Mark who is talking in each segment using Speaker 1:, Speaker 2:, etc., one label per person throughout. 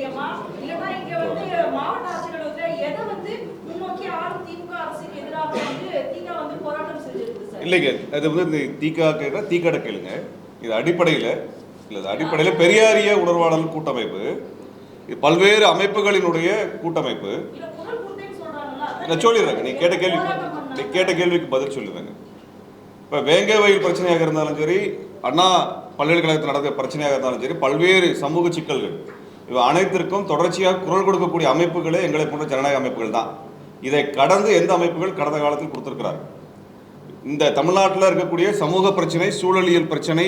Speaker 1: விஷயமா இல்லனா இங்க மாவட்ட ஆட்சிகள் எதை முன்னோக்கி ஆளும் திமுக அரசுக்கு எதிராக திக போராட்டம் செஞ்சிருக்கு சார்?
Speaker 2: இல்லைங்க, அது இந்த தீக்காட கேளுங்க. இது அடிப்படையில் பெரியாரிய உணர்வாளர் கூட்டமைப்பு, பல்வேறு அமைப்புகளினுடைய கூட்டமைப்பு. நான் சொல்லிடுறேங்க, நீ கேட்ட கேள்விக்கு பதில் சொல்லுவேங்க. இப்போ வேங்கை வயல் பிரச்சனையாக இருந்தாலும் சரி, அண்ணா பல்கலைக்கழகத்தில் நடக்கிற பிரச்சனையாக இருந்தாலும் சரி, பல்வேறு சமூக சிக்கல்கள் இவை அனைத்திற்கும் தொடர்ச்சியாக குரல் கொடுக்கக்கூடிய அமைப்புகளே எங்களை போன்ற ஜனநாயக அமைப்புகள் தான். இதை கடந்து எந்த அமைப்புகள் கடந்த காலத்தில் கொடுத்திருக்கிறார்? இந்த தமிழ்நாட்டில் இருக்கக்கூடிய சமூக பிரச்சனை, சூழலியல் பிரச்சனை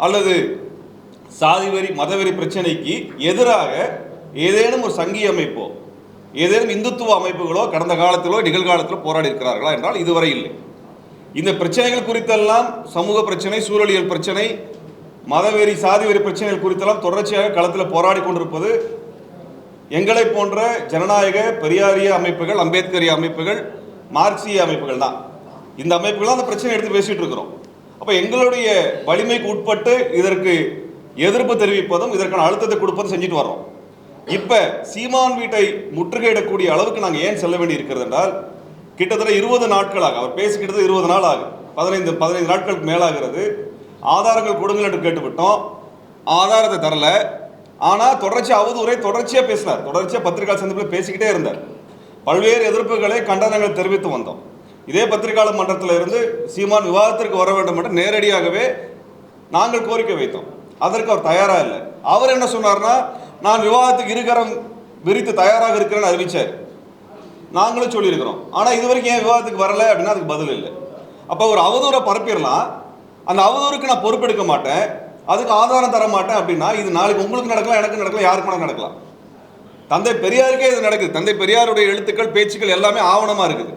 Speaker 2: அல்லது சாதிவெறி மதவெறி பிரச்சனைக்கு எதிராக ஏதேனும் ஒரு சங்கி அமைப்போ ஏதேனும் இந்துத்துவ அமைப்புகளோ கடந்த காலத்திலோ நிகழ்காலத்திலோ போராடி இருக்கிறார்களா என்றால் இதுவரை இல்லை. இந்த பிரச்சனைகள் குறித்தெல்லாம் சமூக பிரச்சனை, சூழலியல் பிரச்சனை, மதவெறி சாதிவெறி பிரச்சனைகள் குறித்தெல்லாம் தொடர்ச்சியாக களத்தில் போராடி கொண்டிருப்பது எங்களை போன்ற ஜனநாயக பெரியாரிய அமைப்புகள், அம்பேத்கரிய அமைப்புகள், மார்க்சிய அமைப்புகள் தான். இந்த அமைப்புகள் தான் அந்த பிரச்சனை எடுத்து பேசிட்டு இருக்கிறோம். அப்போ எங்களுடைய வலிமைக்கு உட்பட்டு இதற்கு எதிர்ப்பு தெரிவிப்பதும் இதற்கான அழுத்தத்தை கொடுப்பதும் செஞ்சுட்டு வர்றோம். இப்போ சீமான் வீட்டை முற்றுகையிடக்கூடிய அளவுக்கு நாங்கள் ஏன் செல்ல வேண்டி இருக்கிறது என்றால், கிட்டத்தட்ட 20 நாட்களாக அவர் பேசிக்கிட்டது 20 நாள் ஆகுது, 15 நாட்களுக்கு மேலாகிறது. ஆதாரங்கள் கொடுங்கள் என்று கேட்டுவிட்டோம், ஆதாரத்தை தரல. ஆனால் தொடர்ச்சியாக பேசினார், தொடர்ச்சியாக பத்திரிகை சந்திப்பில் பேசிக்கிட்டே இருந்தார். பல்வேறு எதிர்ப்புகளை கண்டனங்களை தெரிவித்து வந்தோம். இதே பத்திரிகையாளர் மன்றத்தில் இருந்து சீமான் விவாதத்திற்கு வர வேண்டும் என்று நேரடியாகவே நாங்கள் கோரிக்கை வைத்தோம். அதற்கு அவர் தயாராக இல்லை. அவர் என்ன சொன்னார்னா, நான் விவாதத்துக்கு இருகரம் விரித்து தயாராக இருக்கிறேன்னு அறிவிச்சார். நாங்களும் சொல்லியிருக்கிறோம். ஆனால் இது வரைக்கும் ஏன் விவாதத்துக்கு வரலை அப்படின்னா அதுக்கு பதில் இல்லை. அப்போ ஒரு அவதூறை பரப்பிடலாம், அந்த அவதூறுக்கு நான் பொறுப்பெடுக்க மாட்டேன், அதுக்கு ஆதாரம் தர மாட்டேன் அப்படின்னா இது நாளைக்கு உங்களுக்கு நடக்கலாம், எனக்கு நடக்கலாம், யாருக்கு வேணாலும் நடக்கலாம். தந்தை பெரியாருக்கே இது நடக்குது. தந்தை பெரியாருடைய எழுத்துக்கள், பேச்சுக்கள் எல்லாமே ஆவணமாக இருக்குது.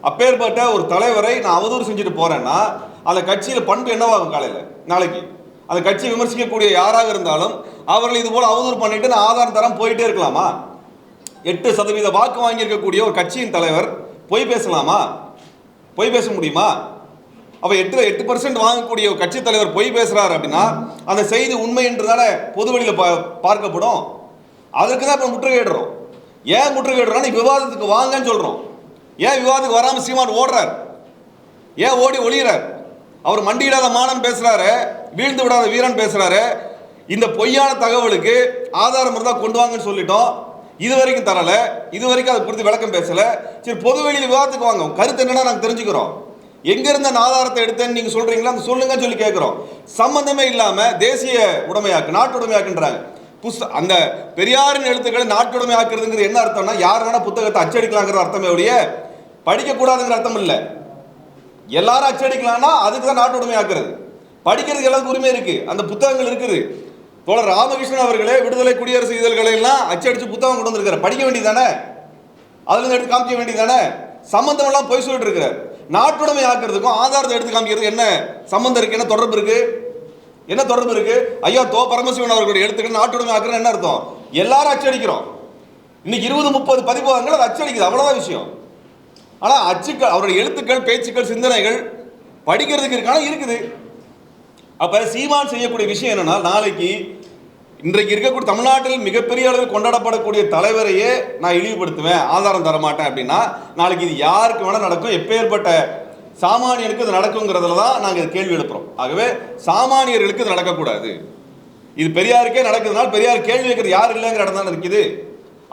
Speaker 2: அப்பேற்பட்ட ஒரு தலைவரை நான் அவதூறு செஞ்சுட்டு போறேன்னா அந்த கட்சியில் பண்பு என்னவாகும்? காலையில் நாளைக்கு அந்த கட்சியை விமர்சிக்கக்கூடிய யாராக இருந்தாலும் அவர்கள் இது போல அவதூறு பண்ணிட்டு நான் ஆதாரம் தரம் போயிட்டே இருக்கலாமா? 8% வாக்கு வாங்கியிருக்கக்கூடிய ஒரு கட்சியின் தலைவர் பொய் பேசலாமா? பொய் பேச முடியுமா? அவ 8% வாங்கக்கூடிய ஒரு கட்சி தலைவர் பொய் பேசுறாரு அப்படின்னா அந்த செய்தி உண்மை என்று தானே பொது வெளியில் பார்க்கப்படும். அதற்கு தான் இப்போ முற்றுகையிடுறோம். ஏன் முற்றுகையிடுறோம்? விவாதத்துக்கு வாங்கன்னு சொல்றோம். ஏன் விவாதத்துக்கு வராமல் சீமான் ஓடுறார்? ஏன் ஓடி ஒளிகிறார்? அவர் மண்டியிடாத மாணன் பேசுறாரு, வீழ்ந்து விடாத வீரன் பேசுறாரு. இந்த பொய்யான தகவலுக்கு ஆதாரம் இருந்தால் கொண்டு வாங்கன்னு சொல்லிட்டோம், இது வரைக்கும் தரல, இது வரைக்கும் அதை குறித்து விளக்கம் பேசல. சரி, பொது வெளியில் விவாதத்துக்கு வாங்க, கருத்து என்னன்னா நாங்கள் தெரிஞ்சுக்கிறோம். எங்க இருந்த ஆதாரத்தை எடுத்தேன்னு நீங்க சொல்றீங்களா, அந்த சொல்லுங்கன்னு சொல்லி கேட்கிறோம். சம்பந்தமே இல்லாம தேசிய உடைமையாக்கு, நாட்டு உடைமையாக்குன்றாங்க. அந்த பெரியாரின் எழுத்துக்களை நாட்டு உடைமையாக்குறதுங்கிறது என்ன அர்த்தம்னா, யார் வேணா புத்தகத்தை அச்சடிக்கலாங்கிற அர்த்தமே ஒழிய படிக்கக்கூடாதுங்கிற அர்த்தம் இல்லை. எல்லாரும் அச்சடிக்கலாம்னா அதுக்கு தான் நாட்டு உடைமையாக்குறது. படிக்கிறதுக்கு எல்லாத்துக்கும் உரிமை இருக்கு, அந்த புத்தகங்கள் இருக்குது. தோழர் ராமகிருஷ்ணன் அவர்களே விடுதலை குடியரசு இதழ்களை எல்லாம் அச்சடிச்சு புத்தகம் கொண்டு வந்திருக்காரு. படிக்க வேண்டியதானே, அதுல இருந்து எடுத்து காமிக்க வேண்டியதானே? சம்பந்தம் எல்லாம் போய் சொல்லிட்டு இருக்கிறார். நாட்டுடைமை ஆக்குறதுக்கும் ஆதாரத்தை எடுத்து காமிக்கிறது என்ன சம்பந்தம் இருக்கு? என்ன தொடர்பு இருக்கு? என்ன தொடர்பு இருக்கு? ஐயா பரமசிவன் அவர்களுடைய எழுத்துக்கள் நாட்டுடைமை ஆக்குறது என்ன அர்த்தம்? எல்லாரும் அச்சடிக்கிறோம். இன்னைக்கு 20-30 பதிப்பகங்கள் அது அச்சடிக்குது, அவ்வளவுதான் விஷயம். ஆனா அச்சுக்கள், அவருடைய எழுத்துக்கள், பேச்சுக்கள், சிந்தனைகள் படிக்கிறதுக்கு இருக்கான இருக்குது. அப்ப சீமான் செய்யக்கூடிய விஷயம் என்னன்னா, நாளைக்கு இன்றைக்கு இருக்கக்கூடிய தமிழ்நாட்டில் மிகப்பெரிய அளவில் கொண்டாடப்படக்கூடிய தலைவரையே நான் இழிவுபடுத்துவேன், ஆதாரம் தர மாட்டேன் அப்படின்னா நாளைக்கு இது யாருக்கு வேணா நடக்கும், எப்பேற்பட்ட சாமானியருக்கு இது நடக்குங்கிறதுல தான் நாங்கள் கேள்வி எழுப்புறோம். ஆகவே சாமானியர்களுக்கு இது நடக்கக்கூடாது. இது பெரியாருக்கே நடக்குதுனால பெரியார் கேள்வி வைக்கிறது யார் இல்லைங்கிற இடம் தான் இருக்குது.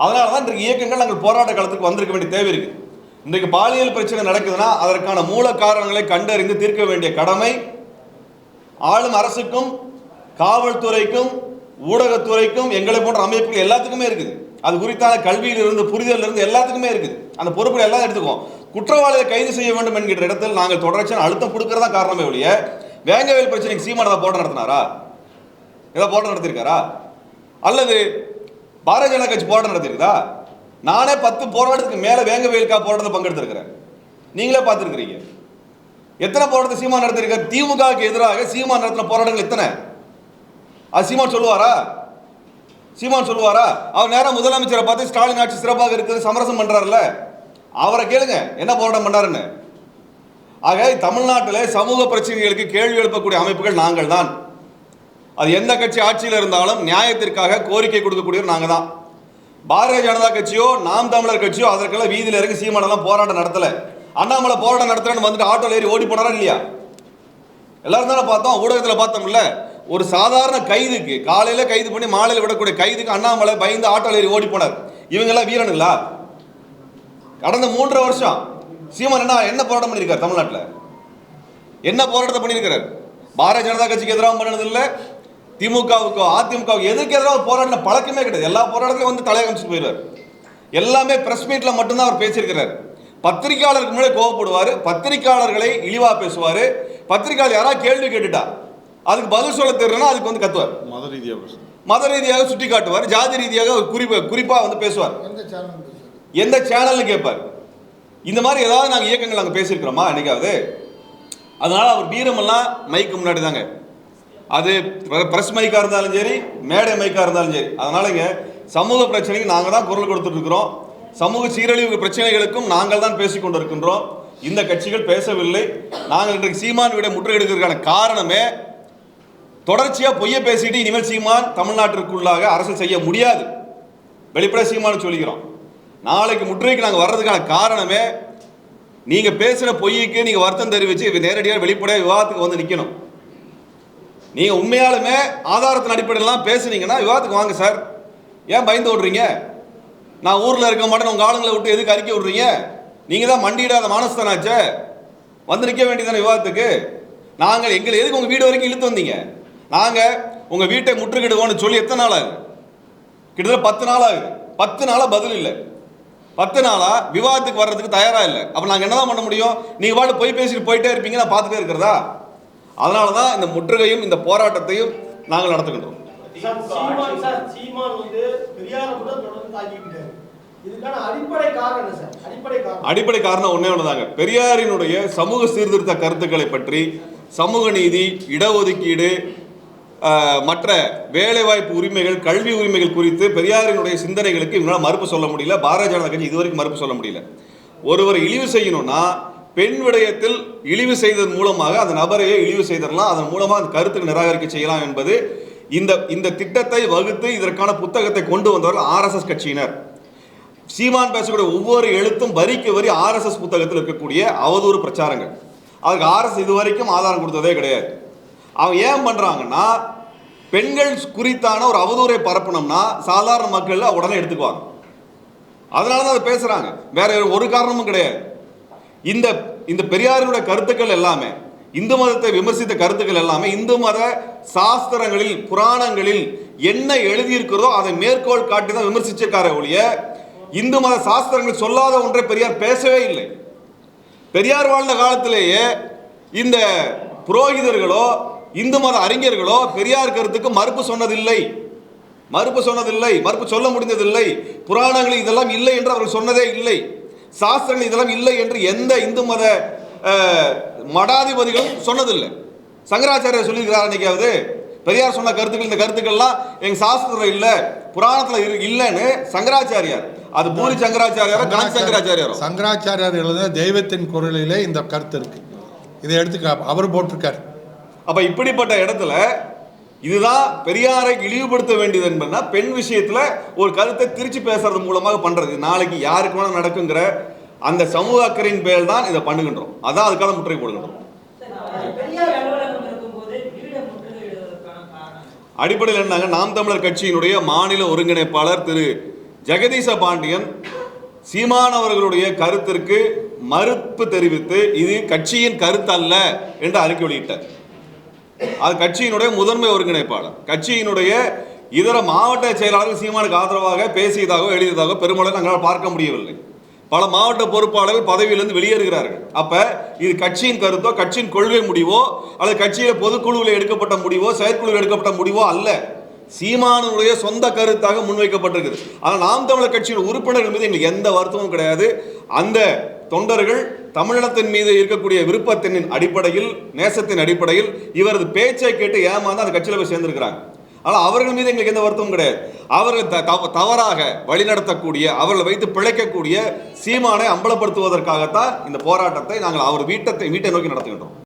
Speaker 2: அதனால தான் இன்றைக்கு இயக்கங்கள் நாங்கள் போராட்ட காலத்துக்கு வந்திருக்க வேண்டிய தேவை இருக்கு. இன்றைக்கு பாலியல் பிரச்சனை நடக்குதுன்னா அதற்கான மூல காரணங்களை கண்டறிந்து தீர்க்க வேண்டிய கடமை ஆளும் அரசுக்கும், காவல்துறைக்கும், ஊடகத்துறைக்கும், எங்களை போன்ற அமைப்புகள் எல்லாத்துக்குமே இருக்குது. அது குறித்தான கல்வியிலிருந்து புரிதலிருந்து எல்லாத்துக்குமே இருக்குது. அந்த பொறுப்புகள் எல்லாம் எடுத்துக்குவோம். குற்றவாளியை கைது செய்ய வேண்டும் என்கிற இடத்தில் நாங்கள் தொடர்ச்சியான அழுத்தம் கொடுக்கறதா காரணமே ஒழிய வேங்கவேல் பிரச்சனைக்கு சீமானதா போராட்டம் நடத்தினாரா? ஏதாவது போராட்டம் நடத்திருக்காரா? அல்லது பாரதிய ஜனதா கட்சி போராட்டம் நடத்திருக்கா? நானே 10 போராட்டத்துக்கு மேல வேங்கவேலுக்கா போராட்டத்தை பங்கெடுத்திருக்கிறேன். நீங்களே பார்த்துருக்கிறீங்க. எத்தனை போராட்டத்தை சீமான் நடத்திருக்க? திமுகவுக்கு எதிராக சீமான் நடத்தின போராட்டங்கள் எத்தனை? அது சீமான் சொல்லுவாரா? சீமான் சொல்லுவாரா? அவர் நேரம் முதலமைச்சரை பார்த்து ஸ்டாலின் ஆட்சி சிறப்பாக இருக்குது சமரசம் பண்றாருல்ல, அவரை கேளுங்க என்ன போராட்டம் பண்ணாருன்னு. ஆக தமிழ்நாட்டில் சமூக பிரச்சனைகளுக்கு கேள்வி எழுப்பக்கூடிய அமைப்புகள் நாங்கள் தான். அது எந்த கட்சி ஆட்சியில் இருந்தாலும் நியாயத்திற்காக கோரிக்கை கொடுக்கக்கூடியவர் நாங்கள் தான். பாரதிய ஜனதா கட்சியோ நாம் தமிழர் கட்சியோ அதற்கெல்லாம் வீதியில் இறங்கி சீமானெல்லாம் போராட்டம் நடத்தல. அண்ணாமலை போராட்டம் நடத்துறேன்னு வந்துட்டு ஆட்டோல ஏறி ஓடி போனாரா இல்லையா? எல்லாரும் தானே பார்த்தோம், ஊடகத்தில் பார்த்தோம்ல. ஒரு சாதாரண கைதுக்கு காலையில கைது பண்ணி மாலையில் விடக்கூடிய கைதுக்கு அண்ணாமலை பயந்து ஆட்டோல ஏறி ஓடி போனார். இவங்கெல்லாம் வீரனுங்களா? கடந்த 3.5 வருஷம் சீமான் என்ன போராட்டம் பண்ணியிருக்காரு? தமிழ்நாட்டில் என்ன போராட்டத்தை பண்ணியிருக்கிறார்? பாரதிய ஜனதா கட்சிக்கு எதிராக பண்ணது இல்லை, திமுகவுக்கோ அதிமுகவுக்கு எதுக்கு எதிராக ஒரு போராட்டம் பழக்கமே கிடையாது. எல்லா போராட்டத்திலும் வந்து தலையை காமிச்சிட்டு போயிடுவார். எல்லாமே பிரஸ் மீட்ல மட்டும்தான் அவர் பேசியிருக்கிறார். பத்திரிகையாளருக்கு முன்னாடி கோவப்படுவார், பத்திரிகையாளர்களை இழிவா பேசுவார். பத்திரிகையாளர் யாராவது கேள்வி கேட்டுட்டா அதுக்கு பதில் சொல்ல தெரியலன்னா அதுக்கு வந்து கத்துவார். மத ரீதியாக சுட்டி காட்டுவார், ஜாதி ரீதியாக குறிப்பா வந்து பேசுவார். எந்த சேனல்னு கேட்பார். இந்த மாதிரி ஏதாவது நாங்கள் இயக்கங்கள் நாங்கள் பேசியிருக்கிறோமா என்னைக்காவது? அதனால அவர் வீரமெல்லாம் மைக்கு முன்னாடி தாங்க. அது பிரஸ் மைக்கா இருந்தாலும் சரி, மேடை மைக்கா இருந்தாலும் சரி. அதனாலங்க சமூக பிரச்சனைக்கு நாங்கள் தான் குரல் கொடுத்துட்டு இருக்கிறோம். சமூக சீரழிவு பிரச்சனைகளுக்கும் நாங்கள் தான் பேசிக் கொண்டிருக்கின்றோம். இந்த கட்சிகள் பேசவில்லை. நாங்கள் இன்றைக்கு சீமான் விட முற்றுகையிடுவதற்கான காரணமே தொடர்ச்சியாக பொய்ய பேசிட்டு இனிமேல் சீமான் தமிழ்நாட்டிற்குள்ளாக அரசு செய்ய முடியாது. வெளிப்படை சீமான் சொல்லிக்கிறோம். நாளைக்கு முற்றுகைக்கு நாங்கள் வர்றதுக்கான காரணமே நீங்கள் பேசுகிற பொய்க்கு நீங்கள் வருத்தம் தெரிவித்து நேரடியாக வெளிப்படையாக விவாதத்துக்கு வந்து நிற்கணும். நீங்கள் உண்மையாலுமே ஆதாரத்தின் அடிப்படையிலாம் பேசுனீங்கன்னா விவாதத்துக்கு வாங்க சார். ஏன் பயந்து விடுறீங்க? நான் ஊரில் இருக்க மாட்டேன் உங்கள் ஆளுங்களை விட்டு எதுக்கு அறிக்கை விடுறீங்க? நீங்கள் தான் மண்டியிடாத மானஸ்தானாச்சே, வந்து நிற்க வேண்டியதான விவாதத்துக்கு. நாங்கள் எங்களை எதுக்கு உங்கள் வீடு வரைக்கும் இழுத்து வந்தீங்க? நாங்கள் உங்கள் வீட்டை முற்றுகிடுவோம்னு சொல்லி எத்தனை நாள் ஆகுது? கிட்டத்தட்ட 10 நாள் ஆகுது. 10 நாளாக பதில் இல்லை. 10 நாளாக விவாதத்துக்கு வர்றதுக்கு தயாராக இல்லை. அப்போ நாங்கள் என்ன தான் பண்ண முடியும்? நீங்கள் பாட்டு போய் பேசிட்டு போயிட்டே இருப்பீங்க, நான் பார்த்துட்டே இருக்கிறதா? அதனால தான் இந்த முற்றுகையும் இந்த போராட்டத்தையும் நாங்கள் நடத்துகின்றோம். அடிப்படை காரணம் ஒன்னே ஒண்ணுதாங்க. பெரியாரினுடைய சமூக சீர்திருத்த கருத்துக்களை பற்றி, சமூக நீதி, இடஒதுக்கீடு, மற்ற வேலைவாய்ப்பு உரிமைகள், கல்வி உரிமைகள் குறித்து பெரியாரினுடைய சிந்தனைகளுக்கு இவங்களால் மறுப்பு சொல்ல முடியல. பாரதிய ஜனதா கட்சி இதுவரைக்கும் மறுப்பு சொல்ல முடியல. ஒருவரை இழிவு செய்யணும்னா பெண் விடயத்தில் இழிவு செய்ததன் மூலமாக அந்த நபரையே இழிவு செய்திடலாம், அதன் மூலமாக அந்த கருத்துக்கு நிராகரிக்க செய்யலாம் என்பது இந்த திட்டத்தை வகுத்து இதற்கான புத்தகத்தை கொண்டு வந்தவர்கள் RSS கட்சியினர். சீமான் பேசக்கூடிய ஒவ்வொரு எழுத்தும் வரிக்கு வரி RSS புத்தகத்தில் இருக்கக்கூடிய அவதூறு பிரச்சாரங்கள். அதுக்கு RSS இதுவரைக்கும் ஆதாரம் கொடுத்ததே கிடையாது. அவங்க ஏன் பண்றாங்கன்னா, பெண்கள் குறித்தான ஒரு அவதூறை பரப்பணும்னா சாதாரண மக்கள் உடனே எடுத்துக்குவாங்க. அதனால தான் அதை பேசுறாங்க, வேற ஒரு காரணமும் கிடையாது. இந்த பெரியாரினுடைய கருத்துக்கள் எல்லாமே, இந்து மதத்தை விமர்சித்த கருத்துக்கள் எல்லாமே இந்து மத சாஸ்திரங்களில், புராணங்களில் என்ன எழுதியிருக்கிறதோ அதை மேற்கோள் காட்டி தான் விமர்சிச்சிருக்காரே ஒழிய இந்து மத சாஸ்திரங்கள் சொல்லாத ஒன்றை பெரியார் பேசவே இல்லை. பெரியார் வாழ்ந்த காலத்திலேயே இந்த புரோகிதர்களோ இந்து மத அறிஞர்களோ பெரியார் கருத்துக்கு மறுப்பு சொன்னதில்லை, மறுப்பு சொல்ல முடிந்ததில்லை. புராணங்கள் இதெல்லாம் இல்லை என்று அவர்கள் சொன்னதே இல்லை. சாஸ்திரங்கள் இதெல்லாம் இல்லை என்று எந்த இந்து மத மடாதிபதிகளும் சொன்னதில்லை. சங்கராச்சாரியார் சொல்லியிருக்கிறார் அன்னைக்காவது, பெரியார் சொன்ன கருத்துக்கள், இந்த கருத்துக்கள்லாம் எங்க சாஸ்திரத்தில் இல்லை, புராணத்தில் இல்லைன்னு சங்கராச்சாரியார், அது பூரி சங்கராச்சாரியாரோ கணக்கு சங்கராச்சாரியாரோ,
Speaker 3: சங்கராச்சாரியார் எழுதின தெய்வத்தின் குரலிலே இந்த கருத்து இருக்கு, இதை எடுத்து அவர் போட்டிருக்கார்.
Speaker 2: அப்ப இப்படிப்பட்ட இடத்துல இதுதான் பெரியாரை இழிவுபடுத்த வேண்டியது என்பதுனா, பெண் விஷயத்துல ஒரு கருத்தை திருச்சி பேசுறது மூலமாக பண்றது. நாளைக்கு யாருக்கு வேணாலும் நடக்குங்கிற அந்த சமூக அக்கறையின் பேர் தான் இதை பண்ணுகின்றோம். அதான் அதுக்காக முற்றுகை போடுகின்றோம். அடிப்படையில் என்னங்க, நாம் தமிழர் கட்சியினுடைய மாநில ஒருங்கிணைப்பாளர் திரு ஜெகதீச பாண்டியன் சீமான் அவர்களுடைய கருத்திற்கு மறுப்பு தெரிவித்து இது கட்சியின் கருத்து அல்ல என்று அறிக்கை வெளியிட்டார். அது கட்சியினுடைய முதன்மை ஒருங்கிணைப்பாளர். கட்சியினுடைய இதர மாவட்ட செயலாளர்கள் சீமானுக்கு ஆதரவாக பேசியதாகவோ எழுதியதாகவோ பெரும்பாலும் நாங்களால் பார்க்க முடியவில்லை. பல மாவட்ட பொறுப்பாளர்கள் பதவியிலிருந்து வெளியேறுகிறார்கள். அப்ப இது கட்சியின் கருத்தோ, கட்சியின் கொள்கை முடிவோ, அல்லது கட்சியில பொதுக்குழுவில் எடுக்கப்பட்ட முடிவோ, செயற்குழுவில் எடுக்கப்பட்ட முடிவோ அல்ல, சீமானுடைய சொந்த கருத்தாக முன்வைக்கப்பட்டிருக்குது. ஆனால் நாம் தமிழர் கட்சியின் உறுப்பினர்கள் மீது எங்களுக்கு எந்த வருத்தமும் கிடையாது. அந்த தொண்டர்கள் தமிழினத்தின் மீது இருக்கக்கூடிய விருப்பத்தின் அடிப்படையில், நேசத்தின் அடிப்படையில் இவரது பேச்சை கேட்டு ஏமாந்து அந்த கட்சியில் போய் சேர்ந்திருக்கிறாங்க. ஆனால் அவர்கள் மீது எங்களுக்கு எந்த வருத்தமும் கிடையாது. அவர்கள் தவறாக வழிநடத்தக்கூடிய, அவர்களை வைத்து பிழைக்கக்கூடிய சீமானை அம்பலப்படுத்துவதற்காகத்தான் இந்த போராட்டத்தை நாங்கள் அவர் வீட்டை நோக்கி நடத்துகின்றோம்.